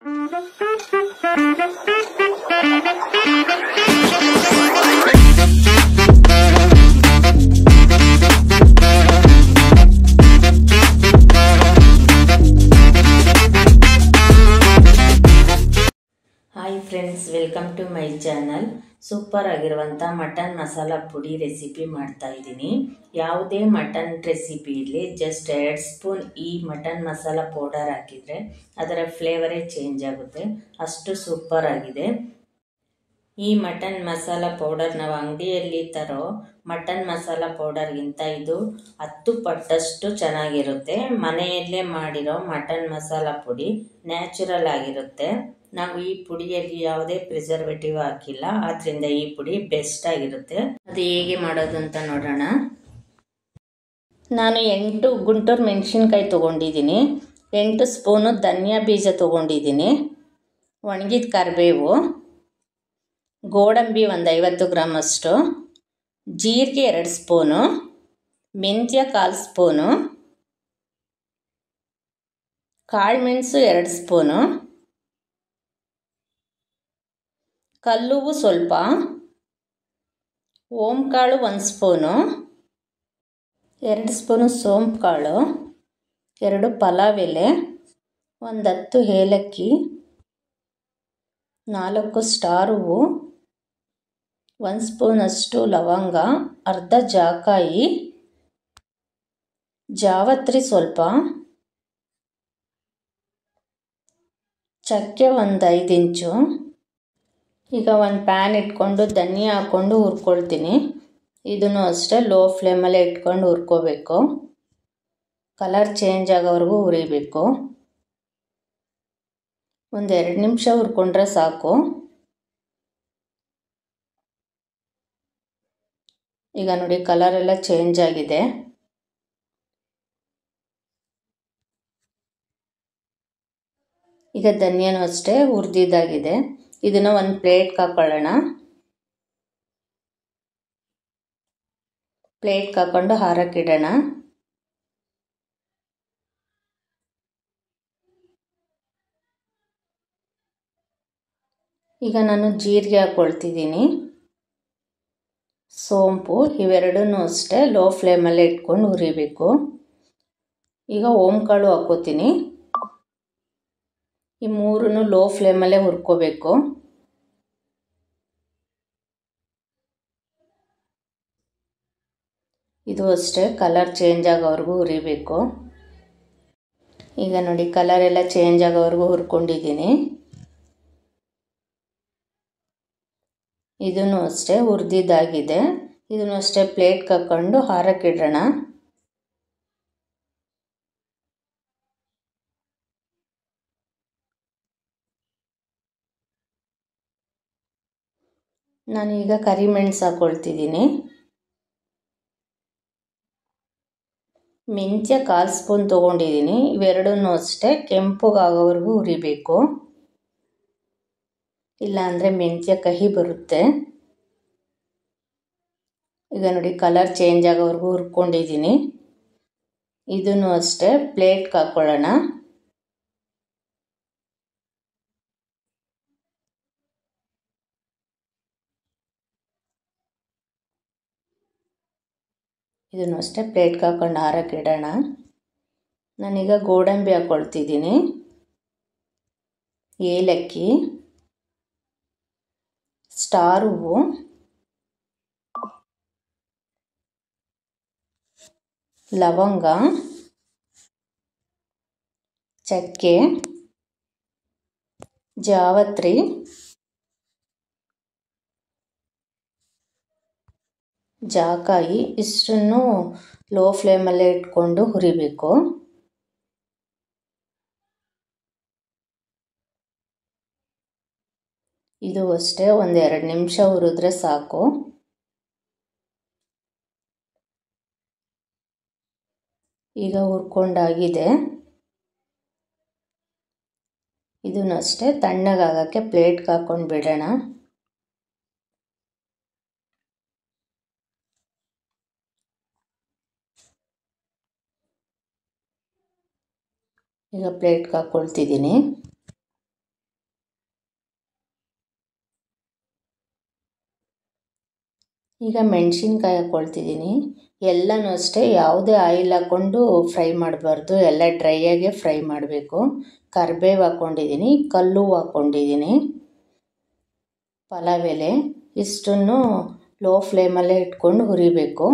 Hi friends, welcome to my channel. Super ಆಗಿರುವಂಥ mutton masala ಪುಡಿ recipe ಮಾಡ್ತಾ ಇದ್ದೀನಿ. ಯಾವುದೇ ಮಟನ್ ರೆಸಿಪಿ ಇರಲಿ, ಜಸ್ಟ್ 2 ಸ್ಪೂನ್ ಈ ಮಟನ್ ಮಸಾಲ ಪೌಡರ್ ಹಾಕಿದರೆ ಅದರ ಫ್ಲೇವರೇ ಚೇಂಜ್ ಆಗುತ್ತೆ. ಅಷ್ಟು ಸೂಪರ್ ಆಗಿದೆ. ಈ ಮಟನ್ ಮಸಾಲ ಪೌಡರ್ ನಾವು ಅಂಗಡಿಯಲ್ಲಿ ತರೋ ಮಟನ್ ಮಸಾಲ ಪೌಡರ್ಗಿಂತ ಇದು 10 ಪಟ್ಟಷ್ಟು ಚೆನ್ನಾಗಿರುತ್ತೆ. ಮನೆಯಲ್ಲೇ ಮಾಡಿರೋ ಮಟನ್ ಮಸಾಲ ಪುಡಿ ನ್ಯಾಚುರಲ್ ಆಗಿರುತ್ತೆ. ನಾವು ಈ ಪುಡಿಯಲ್ಲಿ ಯಾವುದೇ ಪ್ರಿಸರ್ವೇಟಿವ್ ಹಾಕಿಲ್ಲ, ಆದ್ರಿಂದ ಈ ಪುಡಿ ಬೆಸ್ಟ್ ಆಗಿರುತ್ತೆ. ಅದು ಹೇಗೆ ಮಾಡೋದು ಅಂತ ನೋಡೋಣ. ನಾನು 8 ಗುಂಟೂರು ಮೆಣಸಿನ್ಕಾಯಿ ತೊಗೊಂಡಿದ್ದೀನಿ, 8 ಸ್ಪೂನು ಧನಿಯಾ ಬೀಜ ತೊಗೊಂಡಿದ್ದೀನಿ, ಒಣಗಿದ ಕರಿಬೇವು, ಗೋಡಂಬಿ ಒಂದು 50 ಗ್ರಾಮ್ ಅಷ್ಟು, ಜೀರಿಗೆ 2 ಸ್ಪೂನು, ಮೆಂತ್ಯ 1/4 ಸ್ಪೂನು, ಕಾಳುಮೆಣಸು 2 ಸ್ಪೂನು, ಕಲ್ಲುವು ಸ್ವಲ್ಪ, ಓಂಕಾಳು 1 ಸ್ಪೂನು, 2 ಸ್ಪೂನು ಸೋಂಪು ಕಾಳು, 2 ಪಲಾವ್ ಎಲೆ, ಒಂದು 10 ಏಲಕ್ಕಿ, 4 ಸ್ಟಾರ್ ಹೂವು, 1 ಸ್ಪೂನಷ್ಟು ಲವಂಗ, ಅರ್ಧ ಜಾಕಾಯಿ, ಜಾವತ್ರಿ ಸ್ವಲ್ಪ, ಚಕ್ಕೆ ಒಂದು 5 ಇಂಚು. ಈಗ ಒಂದು ಪ್ಯಾನ್ ಇಟ್ಕೊಂಡು ಧನಿಯಾ ಹಾಕ್ಕೊಂಡು ಹುರ್ಕೊಳ್ತೀನಿ. ಇದನ್ನು ಅಷ್ಟೇ ಲೋ ಫ್ಲೇಮಲ್ಲೇ ಇಟ್ಕೊಂಡು ಹುರ್ಕೋಬೇಕು. ಕಲರ್ ಚೇಂಜ್ ಆಗೋವರೆಗೂ ಹುರಿಬೇಕು. ಒಂದು 2 ನಿಮಿಷ ಹುರ್ಕೊಂಡ್ರೆ ಸಾಕು. ಈಗ ನೋಡಿ, ಕಲರ್ ಎಲ್ಲ ಚೇಂಜ್ ಆಗಿದೆ. ಈಗ ಧನಿಯಾನು ಅಷ್ಟೇ ಹುರಿದಿದ್ದಾಗಿದೆ. ಇದನ್ನು ಒಂದು ಪ್ಲೇಟ್ಗೆ ಹಾಕೊಳ್ಳೋಣ. ಪ್ಲೇಟ್ಗೆ ಹಾಕೊಂಡು ಹಾರಕ್ಕಿಡೋಣ. ಈಗ ನಾನು ಜೀರಿಗೆ ಹಾಕ್ಕೊಳ್ತಿದ್ದೀನಿ, ಸೋಂಪು, ಇವೆರಡನ್ನೂ ಅಷ್ಟೇ ಲೋ ಫ್ಲೇಮಲ್ಲೇ ಇಟ್ಕೊಂಡು ಹುರಿಬೇಕು. ಈಗ ಓಂಕಾಳು ಹಾಕ್ಕೋತೀನಿ. ಈ 3 ಲೋ ಫ್ಲೇಮಲ್ಲೇ ಹುರ್ಕೋಬೇಕು. ಇದು ಅಷ್ಟೇ ಕಲರ್ ಚೇಂಜ್ ಆಗೋವರೆಗೂ ಹುರಿಬೇಕು. ಈಗ ನೋಡಿ, ಕಲರ್ ಎಲ್ಲ ಚೇಂಜ್ ಆಗೋವರೆಗೂ ಹುರ್ಕೊಂಡಿದ್ದೀನಿ. ಇದನ್ನು ಅಷ್ಟೇ ಹುರಿದಿದ್ದಾಗಿದೆ. ಇದನ್ನು ಅಷ್ಟೇ ಪ್ಲೇಟ್ಗೆ ಹಾಕ್ಕೊಂಡು ಹಾರಕ್ಕಿಡೋಣ. ನಾನೀಗ ಕರಿಮೆಣಸು ಹಾಕ್ಕೊಳ್ತಿದ್ದೀನಿ. ಮೆಂತ್ಯ 1/4 ಸ್ಪೂನ್ ತೊಗೊಂಡಿದ್ದೀನಿ. ಇವೆರಡನ್ನೂ ಅಷ್ಟೇ ಕೆಂಪುಗಾಗೋವರೆಗೂ ಹುರಿಬೇಕು, ಇಲ್ಲಾಂದರೆ ಮೆಂತ್ಯ ಕಹಿ ಬರುತ್ತೆ. ಈಗ ನೋಡಿ, ಕಲರ್ ಚೇಂಜ್ ಆಗೋವರೆಗೂ ಹುರ್ಕೊಂಡಿದ್ದೀನಿ. ಇದನ್ನು ಅಷ್ಟೇ ಪ್ಲೇಟ್ಗೆ ಹಾಕ್ಕೊಳ್ಳೋಣ. ಇದನ್ನು ಅಷ್ಟೇ ಪ್ಲೇಟ್ಗೆ ಹಾಕ್ಕೊಂಡು ಹಾರಕ್ಕಿಡೋಣ. ನಾನೀಗ ಗೋಡಂಬಿ ಹಾಕ್ಕೊಳ್ತಿದ್ದೀನಿ, ಏಲಕ್ಕಿ, ಸ್ಟಾರ್ ಹೂವು, ಲವಂಗ, ಚಕ್ಕೆ, ಜಾವತ್ರಿ, ಜಾಕಾಯಿ, ಇಷ್ಟನ್ನು ಲೋ ಫ್ಲೇಮಲ್ಲೇ ಇಟ್ಕೊಂಡು ಹುರಿಬೇಕು. ಇದು ಅಷ್ಟೇ ಒಂದು 2 ನಿಮಿಷ ಹುರಿದ್ರೆ ಸಾಕು. ಈಗ ಹುರ್ಕೊಂಡಾಗಿದೆ. ಇದನ್ನಷ್ಟೇ ತಣ್ಣಗಾಗಕ್ಕೆ ಪ್ಲೇಟ್ಗೆ ಹಾಕ್ಕೊಂಡು ಬಿಡೋಣ. ಈಗ ಪ್ಲೇಟ್ಗೆ ಹಾಕ್ಕೊಳ್ತಿದ್ದೀನಿ. ಈಗ ಮೆಣಸಿನ್ಕಾಯಿ ಹಾಕ್ಕೊಳ್ತಿದ್ದೀನಿ. ಎಲ್ಲನೂ ಅಷ್ಟೇ ಯಾವುದೇ ಆಯಿಲ್ ಹಾಕ್ಕೊಂಡು ಫ್ರೈ ಮಾಡಬಾರ್ದು, ಎಲ್ಲ ಡ್ರೈಯಾಗೆ ಫ್ರೈ ಮಾಡಬೇಕು. ಕರಿಬೇವು ಹಾಕ್ಕೊಂಡಿದ್ದೀನಿ, ಕಲ್ಲು ಹಾಕ್ಕೊಂಡಿದ್ದೀನಿ, ಪಲಾವ್ ಎಲೆ. ಇಷ್ಟನ್ನು ಲೋ ಫ್ಲೇಮಲ್ಲೇ ಇಟ್ಕೊಂಡು ಹುರಿಬೇಕು.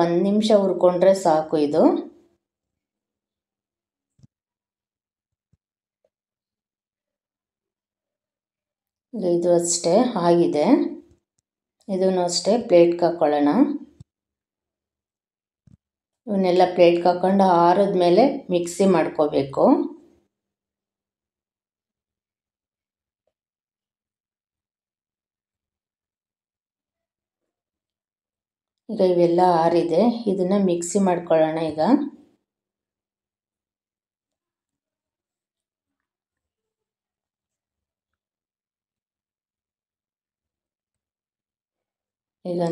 1 ನಿಮಿಷ ಹುರ್ಕೊಂಡ್ರೆ ಸಾಕು. ಇದು ಅಷ್ಟೇ ಆಗಿದೆ. ಇದನ್ನು ಅಷ್ಟೇ ಪ್ಲೇಟ್ಗೆ ಹಾಕ್ಕೊಳ್ಳೋಣ. ಇವನ್ನೆಲ್ಲ ಪ್ಲೇಟ್ಗೆ ಹಾಕ್ಕೊಂಡು ಆರಿದ ಮೇಲೆ ಮಿಕ್ಸಿ ಮಾಡ್ಕೋಬೇಕು. ಈಗ ಇವೆಲ್ಲ ಆರಿದೆ, ಇದನ್ನು ಮಿಕ್ಸಿ ಮಾಡ್ಕೊಳ್ಳೋಣ. ಈಗ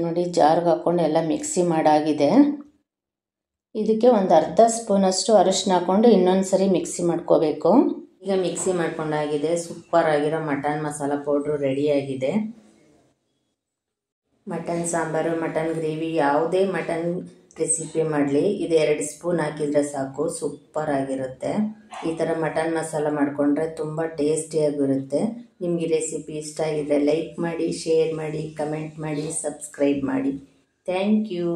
ನೋಡಿ, ಜಾರ್ಗೆ ಹಾಕ್ಕೊಂಡು ಎಲ್ಲ ಮಿಕ್ಸಿ ಮಾಡಾಗಿದೆ. ಇದಕ್ಕೆ ಒಂದು ಅರ್ಧ ಸ್ಪೂನಷ್ಟು ಅರಿಶಿನ ಹಾಕ್ಕೊಂಡು ಇನ್ನೊಂದು ಸರಿ ಮಿಕ್ಸಿ ಮಾಡ್ಕೋಬೇಕು. ಈಗ ಮಿಕ್ಸಿ ಮಾಡ್ಕೊಂಡಾಗಿದೆ. ಸೂಪರ್ ಆಗಿರೋ ಮಟನ್ ಮಸಾಲ ಪೌಡ್ರು ರೆಡಿಯಾಗಿದೆ. ಮಟನ್ ಸಾಂಬಾರು, ಮಟನ್ ಗ್ರೇವಿ, ಯಾವುದೇ ಮಟನ್ ರೆಸಿಪಿ ಮಾಡಲಿ ಇದು 2 ಸ್ಪೂನ್ ಹಾಕಿದರೆ ಸಾಕು, ಸೂಪರ್ ಆಗಿರುತ್ತೆ. ಈ ಥರ ಮಟನ್ ಮಸಾಲ ಮಾಡಿಕೊಂಡ್ರೆ ತುಂಬ ಟೇಸ್ಟಿಯಾಗಿರುತ್ತೆ. ನಿಮಗೆ ರೆಸಿಪಿ ಇಷ್ಟ ಆಗಿದ್ರೆ ಲೈಕ್ ಮಾಡಿ, ಶೇರ್ ಮಾಡಿ, ಕಮೆಂಟ್ ಮಾಡಿ, ಸಬ್ಸ್ಕ್ರೈಬ್ ಮಾಡಿ. Thank you.